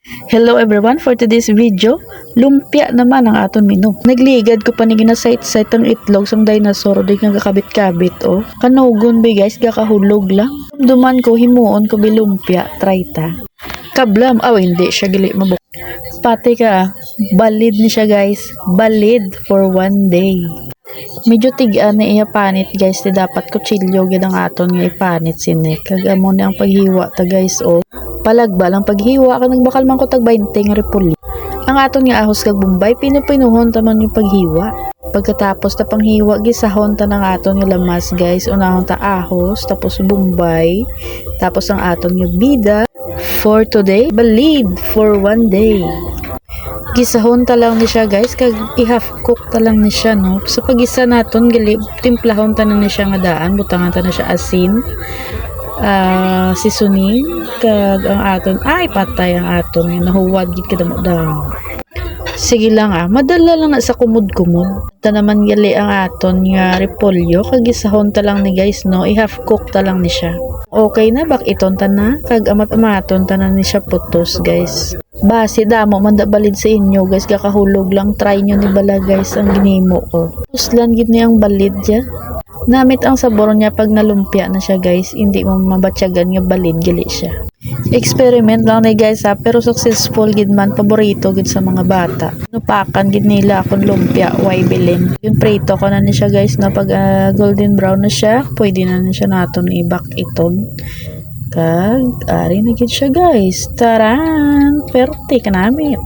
Hello everyone, for today's video, lumpia naman ang aton menu. Nagligad ko pa ni ginasayt-sayt ang itlog sang dinosaur di nga kakabit-kabit oh. Kanugon ba guys, gakahulog lang. Duman ko himuon ko bilumpia, try ta. Kablam, hindi siya gali mabuk. Pati ka, balid ni siya guys, balid for one day. Medyo tigaan na iya panit guys, di dapat kutsilyo gid ang aton nga ipanit sini. Kagamo ni ang paghiwa ta guys oh. Palagbal ang paghiwa kanang bakal man ko tag 20 nga repolyo. Ang aton nga ahos kag bombay pinupinuhon taman yung paghiwa. Pagkatapos ta panghiwa gisahon ta ng aton nga lamas guys, unahon ta ahos tapos bombay, tapos ang aton nga bida for today, balid for one day. Gisahon ta lang ni siya guys, kag i-half cook ta lang ni siya no. Sa pagisa naton gali timplahon ta na ni siya nga daan, butangan ta na siya asin. Seasoning kag ang aton patay ang aton nahuwad gid kadamo-damo. Sige lang madala lang na sa kumod-kumod. Ta naman gali ang aton nga repolyo kag gisahon ta lang ni guys no, i-half cook ta lang ni siya. Okay na bak iton ta na kag amat-amaton ta na ni siya putos guys. Base damo man da balid sa inyo guys, gakahulog lang, try nyo ni bala guys ang ginimo ko. Puslan gid ni ang balid ya. Namit ang sabor niya pag nalumpia na siya guys, hindi mo mabatyagan nga balid gali siya. Experiment lang na guys pero successful gid man, paborito gid sa mga bata. Nupakan gid nila akong lumpia, why bilin. Yung prito ko na ni siya guys na pag golden brown na siya, pwede na siya naton ibak iton. Kag ari na gid siya guys. Taran, perte ka namit.